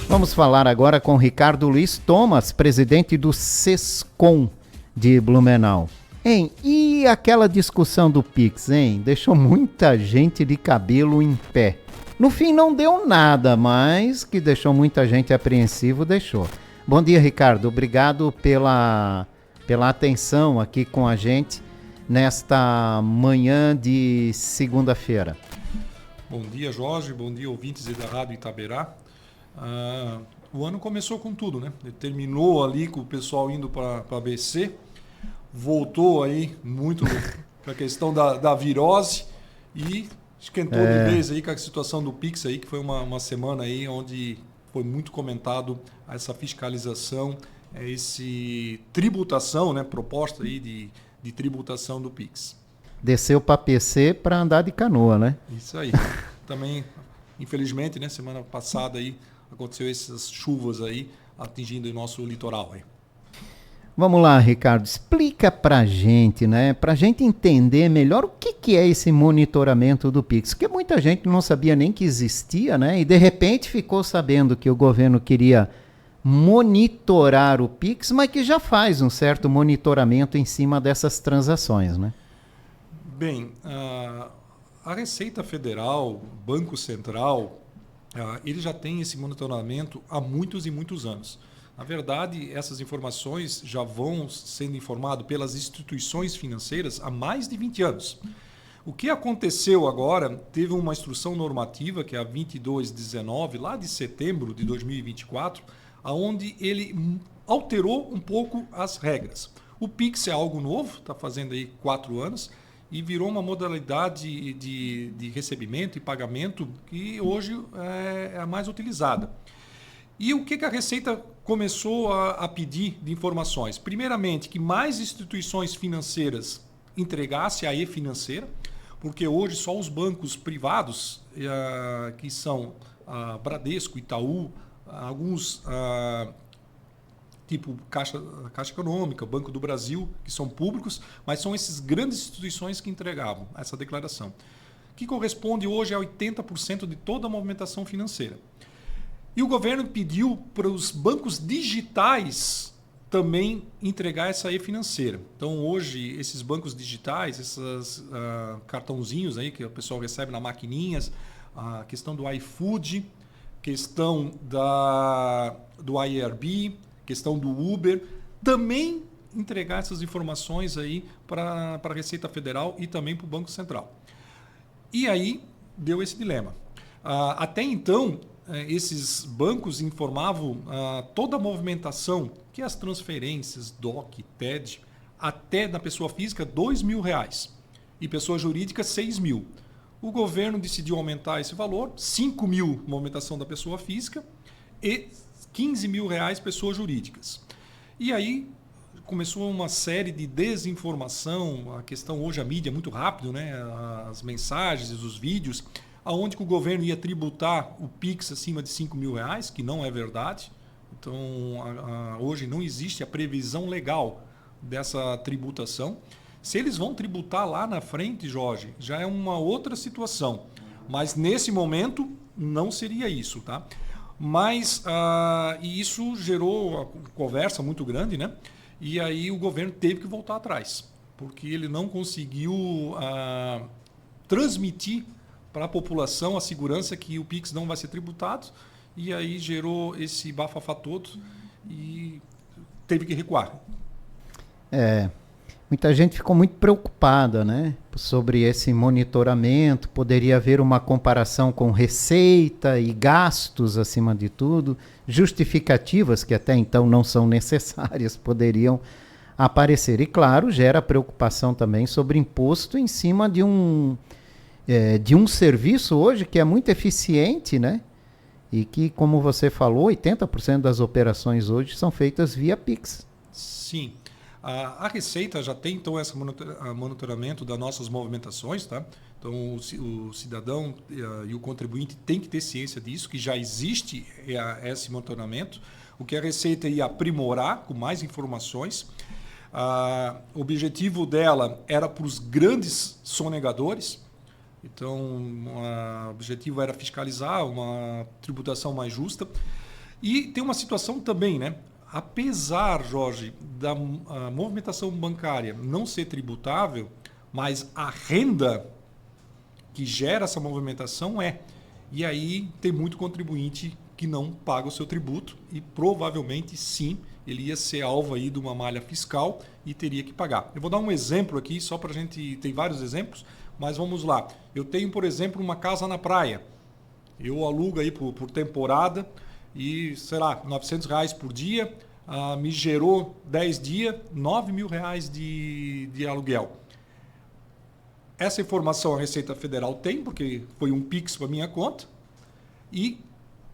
Vamos falar agora com Ricardo Luiz Thomas, presidente do Sescom de Blumenau. Hein, e aquela discussão do Pix, hein? Deixou muita gente de cabelo em pé. No fim não deu nada, mas que deixou muita gente apreensivo, deixou. Bom dia, Ricardo. Obrigado pela atenção aqui com a gente nesta manhã de segunda-feira. Bom dia, Jorge. Bom dia, ouvintes da Rádio Itaberá. O ano começou com tudo, né? Ele terminou ali com o pessoal indo para a ABC, voltou aí muito para a questão da virose e esquentou de vez aí com a situação do Pix aí, que foi uma semana aí onde foi muito comentado essa fiscalização, esse tributação, né? Proposta aí de tributação do Pix. Desceu para PC para andar de canoa, né? Isso aí. Também, infelizmente, né? Semana passada aí aconteceu essas chuvas aí atingindo o nosso litoral aí. Vamos lá, Ricardo, explica pra gente, né? Pra gente entender melhor o que é esse monitoramento do Pix, porque muita gente não sabia nem que existia, né? E de repente ficou sabendo que o governo queria monitorar o Pix, mas que já faz um certo monitoramento em cima dessas transações, né? Bem, a Receita Federal, o Banco Central, ele já tem esse monitoramento há muitos e muitos anos. Na verdade, essas informações já vão sendo informadas pelas instituições financeiras há mais de 20 anos. O que aconteceu agora, teve uma instrução normativa, que é a 2219, lá de setembro de 2024, onde ele alterou um pouco as regras. O Pix é algo novo, está fazendo aí 4 anos, e virou uma modalidade de recebimento e pagamento que hoje é a mais utilizada. E o que a Receita começou a pedir de informações? Primeiramente, que mais instituições financeiras entregassem a e-financeira, porque hoje só os bancos privados, que são Bradesco, Itaú, alguns tipo Caixa Econômica, Banco do Brasil, que são públicos, mas são essas grandes instituições que entregavam essa declaração, que corresponde hoje a 80% de toda a movimentação financeira. E o governo pediu para os bancos digitais também entregar essa e-financeira. Então, hoje, esses bancos digitais, esses cartãozinhos aí que o pessoal recebe na maquininhas, a questão do iFood, questão do IRB, questão do Uber, também entregar essas informações aí para a Receita Federal e também para o Banco Central. E aí deu esse dilema. Até então, esses bancos informavam toda a movimentação, que é as transferências, DOC, TED, até da pessoa física R$2.000 e pessoa jurídica R$6.000. O governo decidiu aumentar esse valor, R$5.000 movimentação da pessoa física e R$15.000 pessoas jurídicas. E aí começou uma série de desinformação, a questão hoje a mídia é muito rápido, né? As mensagens, os vídeos, aonde que o governo ia tributar o Pix acima de R$5.000, que não é verdade. Então, hoje não existe a previsão legal dessa tributação. Se eles vão tributar lá na frente, Jorge, já é uma outra situação. Mas nesse momento não seria isso, tá? Mas e isso gerou uma conversa muito grande, né? E aí o governo teve que voltar atrás, porque ele não conseguiu transmitir para a população a segurança que o Pix não vai ser tributado, e aí gerou esse bafafá todo e teve que recuar. Muita gente ficou muito preocupada, né, sobre esse monitoramento. Poderia haver uma comparação com receita e gastos, acima de tudo. Justificativas, que até então não são necessárias, poderiam aparecer. E, claro, gera preocupação também sobre imposto em cima de um serviço hoje que é muito eficiente, né? E que, como você falou, 80% das operações hoje são feitas via Pix. Sim. A Receita já tem, então, esse monitoramento das nossas movimentações, tá? Então, o cidadão e o contribuinte tem que ter ciência disso, que já existe esse monitoramento. O que a Receita ia aprimorar com mais informações. O objetivo dela era para os grandes sonegadores. Então, o objetivo era fiscalizar uma tributação mais justa. E tem uma situação também, né? Apesar, Jorge, da movimentação bancária não ser tributável, mas a renda que gera essa movimentação é. E aí tem muito contribuinte que não paga o seu tributo e provavelmente sim, ele ia ser alvo aí de uma malha fiscal e teria que pagar. Eu vou dar um exemplo aqui, só para a gente... Tem vários exemplos, mas vamos lá. Eu tenho, por exemplo, uma casa na praia. Eu alugo aí por temporada e, sei lá, R$ 900 por dia, me gerou 10 dias, R$ 9.000 de aluguel. Essa informação a Receita Federal tem, porque foi um Pix para minha conta. E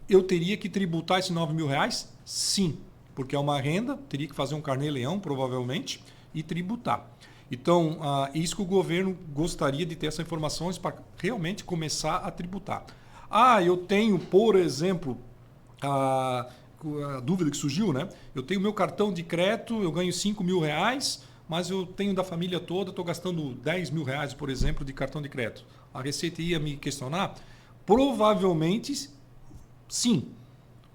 eu teria que tributar esses R$ 9.000? Sim, porque é uma renda, teria que fazer um carnê-leão, provavelmente, e tributar. Então, isso que o governo gostaria de ter essas informações para realmente começar a tributar. Eu tenho, por exemplo, a dúvida que surgiu, né? Eu tenho meu cartão de crédito, eu ganho R$ 5.000, mas eu tenho da família toda, estou gastando R$ 10.000, por exemplo, de cartão de crédito. A Receita ia me questionar? Provavelmente sim,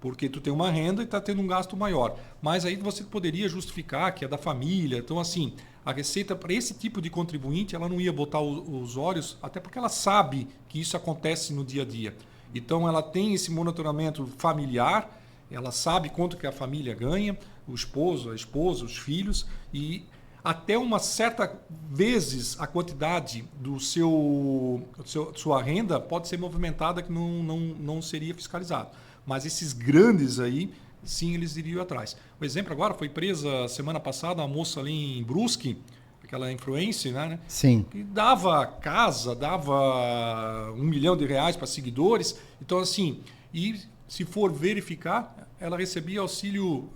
porque tu tem uma renda e está tendo um gasto maior. Mas aí você poderia justificar que é da família. Então, assim, a Receita, para esse tipo de contribuinte, ela não ia botar os olhos, até porque ela sabe que isso acontece no dia a dia. Então, ela tem esse monitoramento familiar, ela sabe quanto que a família ganha, o esposo, a esposa, os filhos, e até uma certa vezes a quantidade do sua renda pode ser movimentada que não seria fiscalizado. Mas esses grandes aí, sim, eles iriam atrás. O exemplo agora, foi presa semana passada uma moça ali em Brusque, aquela influencer, né? Sim. Que dava casa, dava R$ 1 milhão para seguidores. Então, assim, e se for verificar, ela recebia auxílio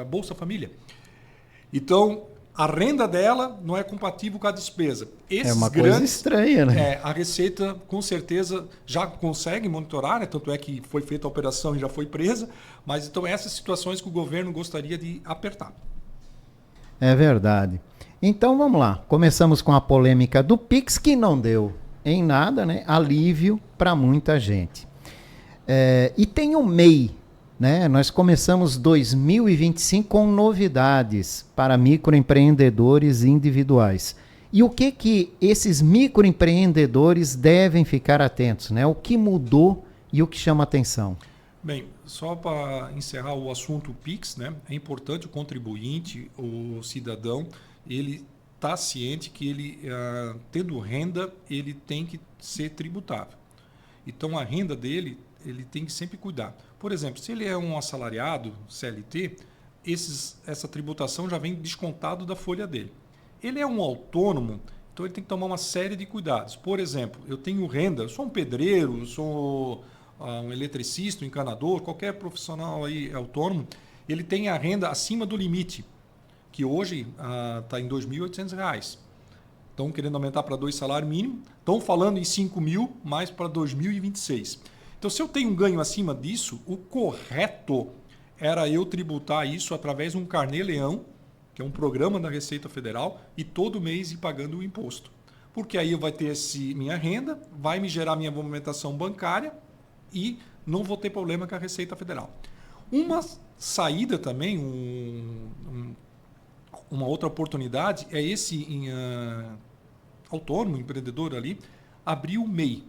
Bolsa Família. Então, a renda dela não é compatível com a despesa. É uma coisa estranha, né? A Receita, com certeza, já consegue monitorar, né? Tanto é que foi feita a operação e já foi presa. Mas, então, essas situações que o governo gostaria de apertar. É verdade. Então, vamos lá. Começamos com a polêmica do Pix, que não deu em nada, né? Alívio para muita gente. E tem o MEI, né? Nós começamos 2025 com novidades para microempreendedores individuais. E o que esses microempreendedores devem ficar atentos, né? O que mudou e o que chama atenção? Bem, só para encerrar o assunto Pix, né? É importante o contribuinte, o cidadão, ele está ciente que ele, tendo renda, ele tem que ser tributável. Então, a renda dele, ele tem que sempre cuidar. Por exemplo, se ele é um assalariado, CLT, essa tributação já vem descontado da folha dele. Ele é um autônomo, então ele tem que tomar uma série de cuidados. Por exemplo, eu tenho renda, eu sou um pedreiro, eu sou um eletricista, um encanador, qualquer profissional aí autônomo, ele tem a renda acima do limite, que hoje está em R$ 2.800. Estão querendo aumentar para 2 salários mínimos, estão falando em 5.000, mais para 2026. Então, se eu tenho um ganho acima disso, o correto era eu tributar isso através de um carnê-leão, que é um programa da Receita Federal, e todo mês ir pagando o imposto. Porque aí eu vou ter minha renda, vai me gerar minha movimentação bancária e não vou ter problema com a Receita Federal. Uma saída também, uma outra oportunidade é esse autônomo, empreendedor ali, abrir o MEI.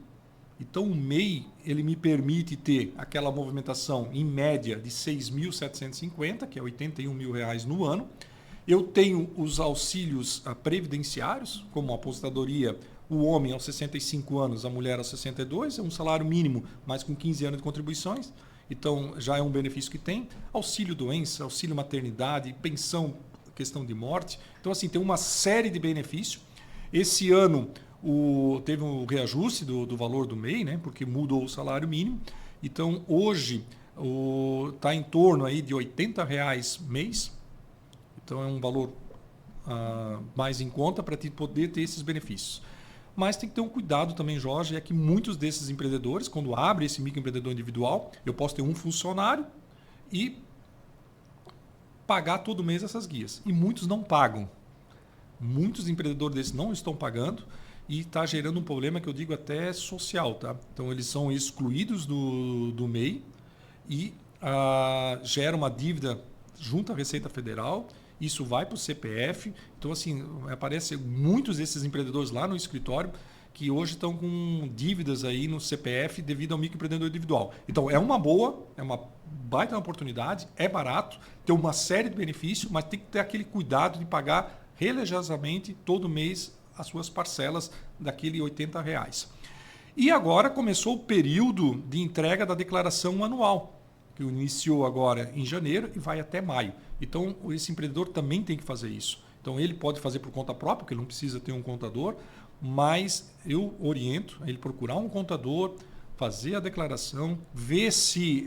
Então, o MEI ele me permite ter aquela movimentação em média de 6.750, que é R$ 81.000 no ano. Eu tenho os auxílios previdenciários, como a aposentadoria, o homem aos 65 anos, a mulher aos 62, é um salário mínimo, mas com 15 anos de contribuições. Então, já é um benefício que tem. Auxílio doença, auxílio maternidade, pensão, questão de morte. Então, assim, tem uma série de benefícios. Esse ano teve um reajuste do valor do MEI, né, porque mudou o salário mínimo. Então, hoje está em torno aí de R$ 80 mês. Então, é um valor mais em conta para poder ter esses benefícios. Mas tem que ter um cuidado também, Jorge, é que muitos desses empreendedores, quando abre esse microempreendedor individual, eu posso ter um funcionário e pagar todo mês essas guias. E muitos não pagam. Muitos empreendedores desses não estão pagando e está gerando um problema que eu digo até social. Tá? Então, eles são excluídos do MEI e gera uma dívida junto à Receita Federal, isso vai para o CPF. Então, assim, aparecem muitos desses empreendedores lá no escritório que hoje estão com dívidas aí no CPF devido ao microempreendedor individual. Então, é uma baita oportunidade, é barato, tem uma série de benefícios, mas tem que ter aquele cuidado de pagar religiosamente todo mês as suas parcelas daquele R$80. E agora começou o período de entrega da declaração anual, que iniciou agora em janeiro e vai até maio. Então, esse empreendedor também tem que fazer isso. Então, ele pode fazer por conta própria, porque ele não precisa ter um contador, mas eu oriento a ele procurar um contador, fazer a declaração, ver se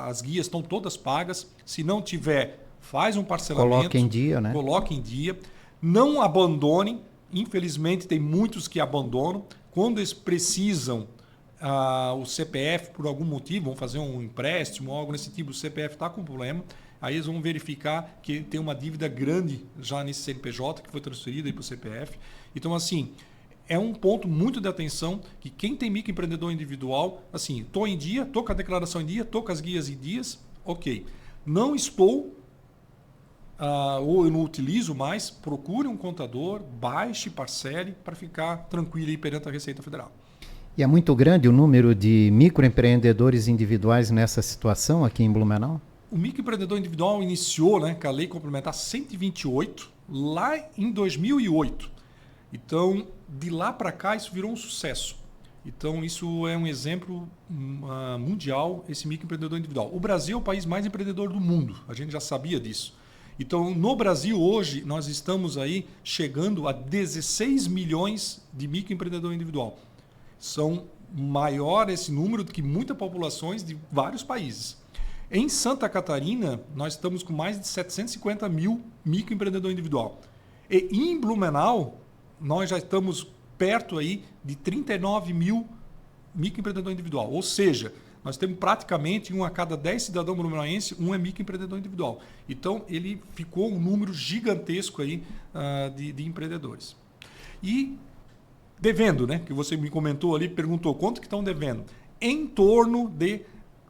as guias estão todas pagas. Se não tiver, faz um parcelamento. Coloque em dia, né? Coloque em dia. Não abandonem. Infelizmente, tem muitos que abandonam. Quando eles precisam o CPF por algum motivo, vão fazer um empréstimo, algo nesse tipo, o CPF está com problema, aí eles vão verificar que tem uma dívida grande já nesse CNPJ que foi transferida para o CPF. Então, assim, é um ponto muito de atenção que quem tem microempreendedor individual, assim, estou em dia, estou com a declaração em dia, estou com as guias em dias, ok. Não estou, ou eu não utilizo mais, procure um contador, baixe, parcele para ficar tranquilo aí perante a Receita Federal. E é muito grande o número de microempreendedores individuais nessa situação aqui em Blumenau? O microempreendedor individual iniciou, né, com a Lei Complementar 128 lá em 2008. Então, de lá para cá, isso virou um sucesso. Então, isso é um exemplo mundial, esse microempreendedor individual. O Brasil é o país mais empreendedor do mundo, a gente já sabia disso. Então, no Brasil, hoje, nós estamos aí chegando a 16 milhões de microempreendedor individual. São maior esse número do que muitas populações de vários países. Em Santa Catarina, nós estamos com mais de 750 mil microempreendedor individual. E em Blumenau, nós já estamos perto aí de 39 mil microempreendedor individual. Ou seja, nós temos praticamente 1 a cada 10 cidadãos blumenauenses, um é microempreendedor individual. Então, ele ficou um número gigantesco aí, de empreendedores. E devendo, né? Que você me comentou ali, perguntou quanto que estão devendo. Em torno de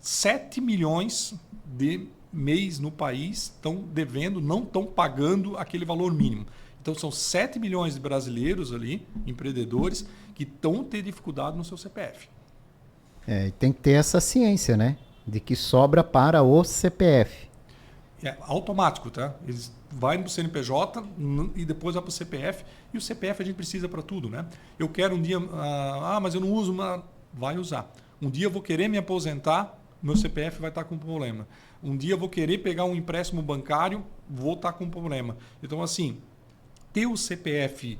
7 milhões de mês no país estão devendo, não estão pagando aquele valor mínimo. Então, são 7 milhões de brasileiros ali, empreendedores, que estão tendo dificuldade no seu CPF. Tem que ter essa ciência, né? De que sobra para o CPF. É automático, tá? Eles vai no CNPJ e depois vai para o CPF. E o CPF a gente precisa para tudo, né? Eu quero um dia... mas eu não uso, vai usar. Um dia eu vou querer me aposentar, meu CPF vai estar com problema. Um dia eu vou querer pegar um empréstimo bancário, vou estar com problema. Então, assim, ter o CPF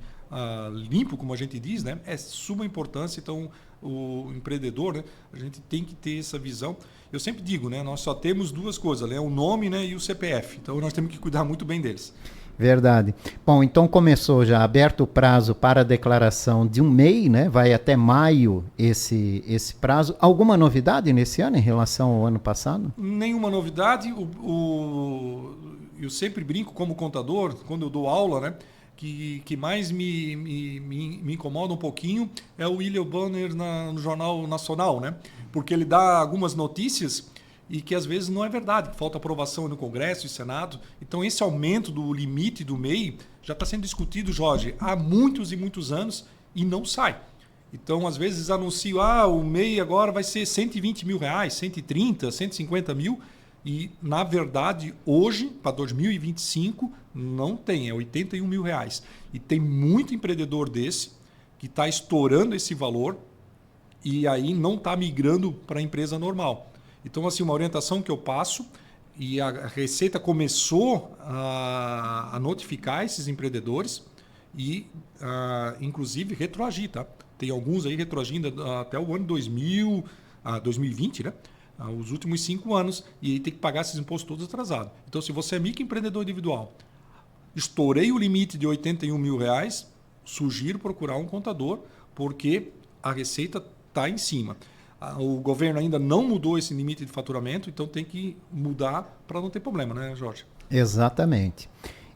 limpo, como a gente diz, né, é de suma importância. Então, o empreendedor, né, a gente tem que ter essa visão. Eu sempre digo, né, nós só temos duas coisas, né, o nome, né, e o CPF. Então, nós temos que cuidar muito bem deles. Verdade. Bom, então começou já aberto o prazo para a declaração de um MEI, né? Vai até maio esse prazo. Alguma novidade nesse ano em relação ao ano passado? Nenhuma novidade. Eu sempre brinco como contador, quando eu dou aula, né? Que mais me incomoda um pouquinho é o William Bonner no Jornal Nacional, né? Porque ele dá algumas notícias e que às vezes não é verdade, que falta aprovação no Congresso e Senado. Então, esse aumento do limite do MEI já está sendo discutido, Jorge, há muitos e muitos anos e não sai. Então, às vezes anunciam, o MEI agora vai ser 120 mil reais, 130, 150 mil. E, na verdade, hoje, para 2025, não tem, é 81 mil reais. E tem muito empreendedor desse que está estourando esse valor e aí não está migrando para a empresa normal. Então, assim, uma orientação que eu passo, e a Receita começou a notificar esses empreendedores e, inclusive, retroagir, tá? Tem alguns aí retroagindo até o ano 2020, né? Os últimos 5 anos, e aí tem que pagar esses impostos todos atrasados. Então, se você é microempreendedor individual, estourei o limite de 81 mil reais, sugiro procurar um contador, porque a Receita está em cima. O governo ainda não mudou esse limite de faturamento, então tem que mudar para não ter problema, né, Jorge? Exatamente.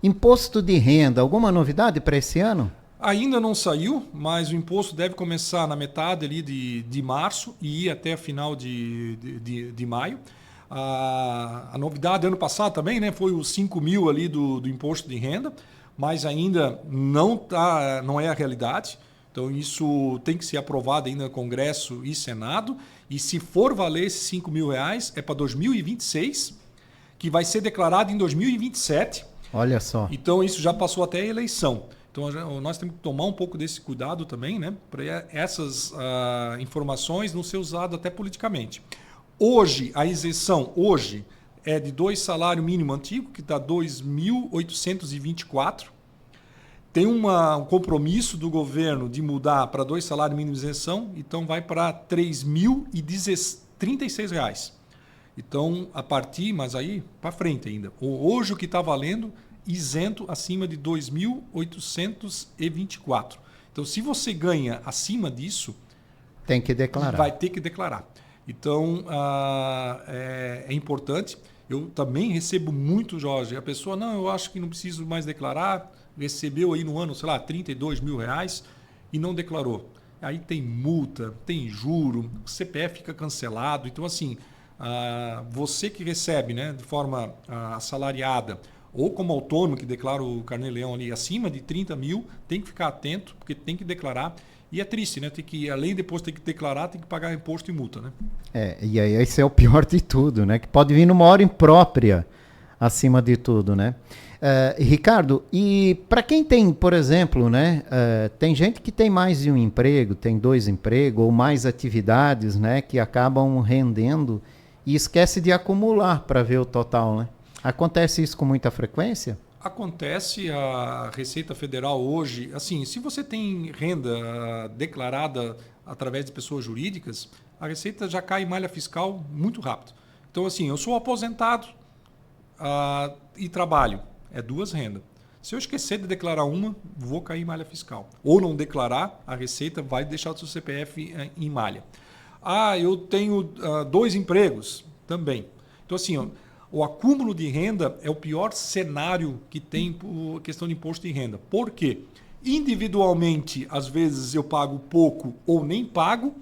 Imposto de renda, alguma novidade para esse ano? Ainda não saiu, mas o imposto deve começar na metade ali de março e ir até a final de maio. A novidade ano passado também, né, foi os 5 mil ali do imposto de renda, mas ainda não é a realidade. Então isso tem que ser aprovado ainda no Congresso e Senado. E se for valer esses 5 mil reais, é para 2026, que vai ser declarado em 2027. Olha só. Então isso já passou até a eleição. Então nós temos que tomar um pouco desse cuidado também, né, para essas informações não ser usadas até politicamente. Hoje, a isenção é de 2 salário mínimo antigo, que está 2.824. Tem um compromisso do governo de mudar para 2 salários mínimos de isenção, então vai para R$ 3.036. Então, a partir, mas aí para frente ainda. Hoje o que está valendo, isento acima de 2.824. Então, se você ganha acima disso, tem que declarar. Vai ter que declarar. Então, é importante. Eu também recebo muito, Jorge. A pessoa, não, eu acho que não preciso mais declarar. Recebeu aí no ano, sei lá, 32 mil reais e não declarou. Aí tem multa, tem juro, o CPF fica cancelado. Então, assim, você que recebe, né, de forma assalariada ou como autônomo que declara o Carnê-Leão ali acima de 30 mil, tem que ficar atento, porque tem que declarar. E é triste, né? Tem que, além depois de ter que declarar, tem que pagar imposto e multa, né? E aí esse é o pior de tudo, né? Que pode vir numa hora imprópria, acima de tudo, né? Ricardo, e para quem tem, por exemplo, né? Tem gente que tem mais de um emprego, tem 2 empregos ou mais atividades, né? Que acabam rendendo e esquece de acumular para ver o total, né? Acontece isso com muita frequência? Acontece, a Receita Federal hoje, assim, se você tem renda declarada através de pessoas jurídicas, a Receita já cai em malha fiscal muito rápido. Então, assim, eu sou aposentado e trabalho, é 2 rendas. Se eu esquecer de declarar uma, vou cair em malha fiscal. Ou não declarar, a Receita vai deixar o seu CPF em malha. Eu tenho 2 empregos também. Então, assim, o acúmulo de renda é o pior cenário que tem por questão de imposto de renda. Por quê? Individualmente, às vezes eu pago pouco ou nem pago,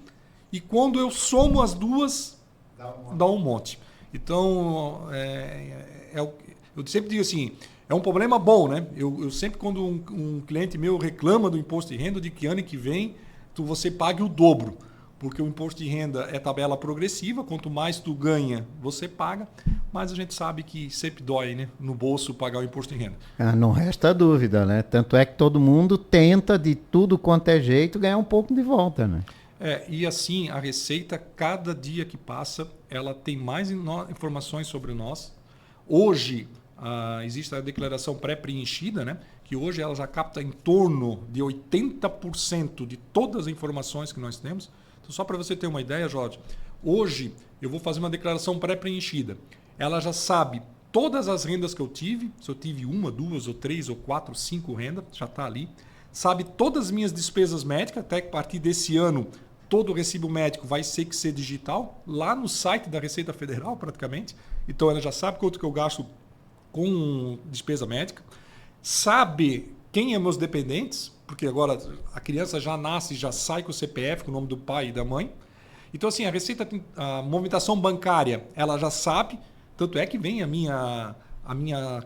e quando eu somo as duas, dá um monte. Então, eu sempre digo assim, é um problema bom, né? Eu sempre, quando um cliente meu reclama do imposto de renda, de que ano que vem você pague o dobro. Porque o imposto de renda é tabela progressiva, quanto mais tu ganha, você paga, mas a gente sabe que sempre dói, né, no bolso pagar o imposto de renda. Não resta dúvida, né? Tanto é que todo mundo tenta de tudo quanto é jeito ganhar um pouco de volta, né? E assim, a Receita, cada dia que passa, ela tem mais informações sobre nós. Hoje, existe a declaração pré-preenchida, né, que hoje ela já capta em torno de 80% de todas as informações que nós temos. Então, só para você ter uma ideia, Jorge, hoje eu vou fazer uma declaração pré-preenchida. Ela já sabe todas as rendas que eu tive, se eu tive 1, 2 ou 3 ou 4, 5 rendas, já está ali. Sabe todas as minhas despesas médicas, até que a partir desse ano todo o recibo médico vai ter que ser digital, lá no site da Receita Federal praticamente. Então ela já sabe quanto que eu gasto com despesa médica. Sabe quem é meus dependentes, porque agora a criança já nasce e já sai com o CPF, com o nome do pai e da mãe. Então, assim, a Receita, a movimentação bancária, ela já sabe, tanto é que vem a minha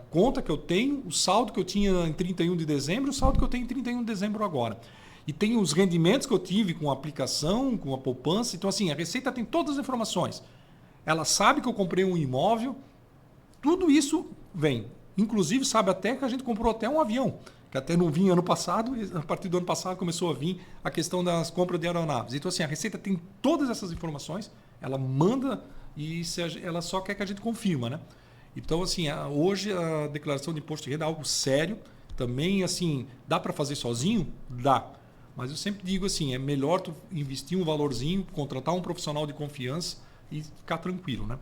conta que eu tenho, o saldo que eu tinha em 31 de dezembro, o saldo que eu tenho em 31 de dezembro agora. E tem os rendimentos que eu tive com a aplicação, com a poupança. Então, assim, a Receita tem todas as informações. Ela sabe que eu comprei um imóvel, tudo isso vem. Inclusive, sabe até que a gente comprou até um avião, que até não vinha ano passado, e a partir do ano passado começou a vir a questão das compras de aeronaves. Então, assim, a Receita tem todas essas informações, ela manda e ela só quer que a gente confirma, né? Então, assim, hoje a declaração de imposto de renda é algo sério. Também, assim, dá para fazer sozinho? Dá. Mas eu sempre digo assim, é melhor tu investir um valorzinho, contratar um profissional de confiança e ficar tranquilo, né?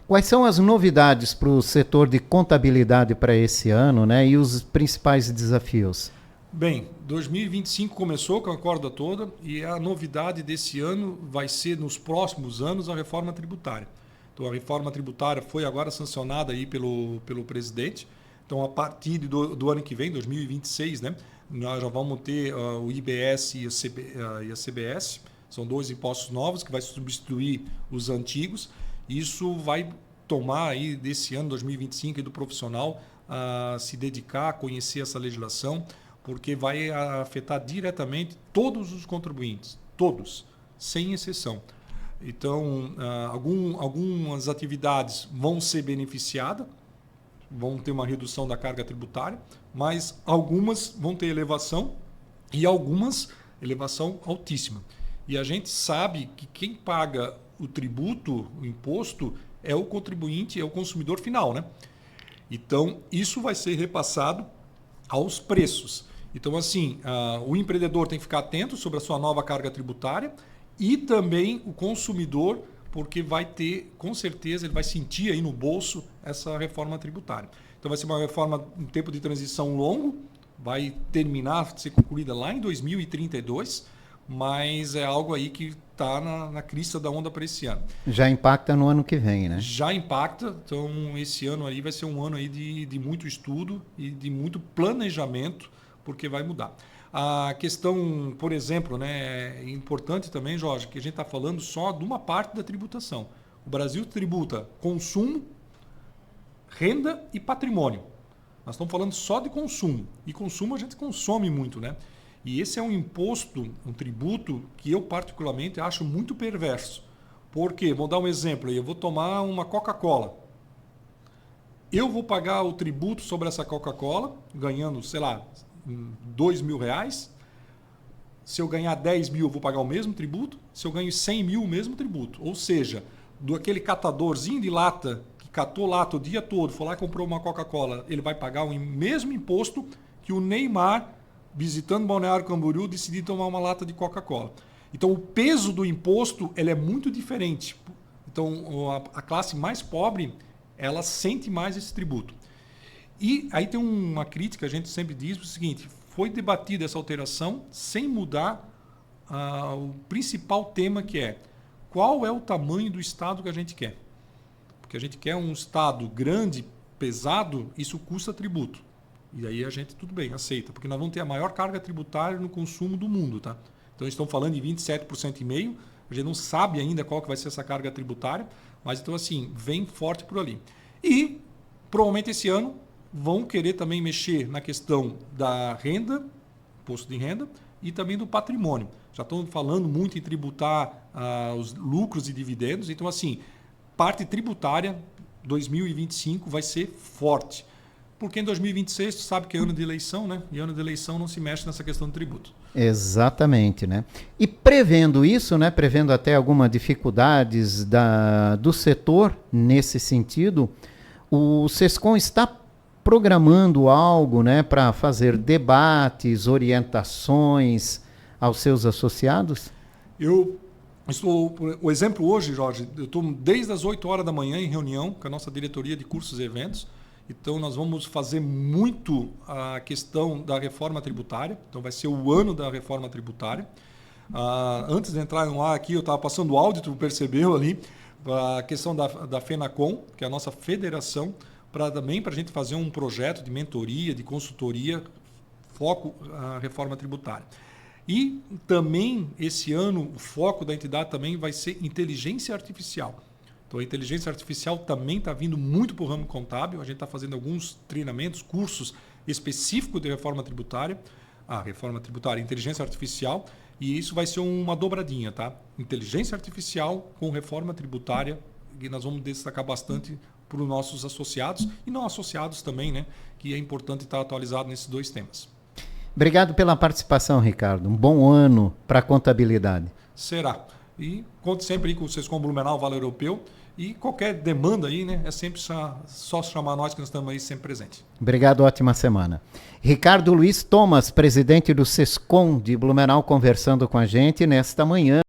Quais são as novidades para o setor de contabilidade para esse ano, né? E os principais desafios? Bem, 2025 começou com a corda toda e a novidade desse ano vai ser, nos próximos anos, a reforma tributária. Então, a reforma tributária foi agora sancionada aí pelo presidente. Então, a partir do ano que vem, 2026, né, nós já vamos ter o IBS e a CBS. São 2 impostos novos que vai substituir os antigos. Isso vai tomar aí desse ano 2025 e do profissional a se dedicar a conhecer essa legislação, porque vai afetar diretamente todos os contribuintes, todos, sem exceção. Então, algumas atividades vão ser beneficiadas, vão ter uma redução da carga tributária, mas algumas vão ter elevação e algumas elevação altíssima. E a gente sabe que quem paga o tributo, o imposto, é o contribuinte, é o consumidor final, né? Então, isso vai ser repassado aos preços. Então, assim, o empreendedor tem que ficar atento sobre a sua nova carga tributária e também o consumidor, porque vai ter, com certeza, ele vai sentir aí no bolso essa reforma tributária. Então, vai ser uma reforma em tempo de transição longo, vai terminar, ser concluída lá em 2032, mas é algo aí que está na crista da onda para esse ano. Já impacta no ano que vem, né? Já impacta, então esse ano aí vai ser um ano aí de muito estudo e de muito planejamento, porque vai mudar. A questão, por exemplo, né, é importante também, Jorge, que a gente está falando só de uma parte da tributação. O Brasil tributa consumo, renda e patrimônio. Nós estamos falando só de consumo. E consumo a gente consome muito, né? E esse é um imposto, um tributo que eu particularmente acho muito perverso. Por quê? Vou dar um exemplo aí. Eu vou tomar uma Coca-Cola. Eu vou pagar o tributo sobre essa Coca-Cola, ganhando, sei lá, R$2.000. Se eu ganhar 10 mil, eu vou pagar o mesmo tributo. Se eu ganho 100 mil, o mesmo tributo. Ou seja, do aquele catadorzinho de lata que catou lata o dia todo, foi lá e comprou uma Coca-Cola, ele vai pagar o mesmo imposto que o Neymar, visitando Balneário Camboriú, decidir tomar uma lata de Coca-Cola. Então, o peso do imposto ele é muito diferente. Então, a classe mais pobre, ela sente mais esse tributo. E aí tem uma crítica, a gente sempre diz o seguinte, foi debatida essa alteração sem mudar o principal tema, que é qual é o tamanho do Estado que a gente quer. Porque a gente quer um Estado grande, pesado, isso custa tributo. E aí a gente, tudo bem, aceita, porque nós vamos ter a maior carga tributária no consumo do mundo, tá? Então, estão falando em 27,5%, a gente não sabe ainda qual que vai ser essa carga tributária, mas então, assim, vem forte por ali. E, provavelmente esse ano, vão querer também mexer na questão da renda, imposto de renda, e também do patrimônio. Já estão falando muito em tributar os lucros e dividendos, então, assim, parte tributária 2025 vai ser forte. Porque em 2026, tu sabe que é ano de eleição, né? E ano de eleição não se mexe nessa questão do tributo. Exatamente, né? E prevendo isso, né? Prevendo até algumas dificuldades do setor nesse sentido, o Sescom está programando algo, né? Para fazer debates, orientações aos seus associados? O exemplo hoje, Jorge, eu estou desde as 8 horas da manhã em reunião com a nossa diretoria de cursos e eventos. Então, nós vamos fazer muito a questão da reforma tributária. Então, vai ser o ano da reforma tributária. Antes de entrar no ar aqui, eu estava passando o áudio, tu percebeu ali, a questão da FENACOM, que é a nossa federação, também para a gente fazer um projeto de mentoria, de consultoria, foco à reforma tributária. E também, esse ano, o foco da entidade também vai ser inteligência artificial. Então, a inteligência artificial também está vindo muito para o ramo contábil. A gente está fazendo alguns treinamentos, cursos específicos de reforma tributária. Inteligência artificial. E isso vai ser uma dobradinha, tá? Inteligência artificial com reforma tributária. E nós vamos destacar bastante para os nossos associados e não associados também, né? Que é importante estar atualizado nesses dois temas. Obrigado pela participação, Ricardo. Um bom ano para a contabilidade. Será. E conte sempre aí com o Sescom Blumenau Vale Europeu. E qualquer demanda aí, né, é sempre só chamar nós que nós estamos aí sempre presentes. Obrigado, ótima semana. Ricardo Luiz Thomas, presidente do Sescom de Blumenau, conversando com a gente nesta manhã.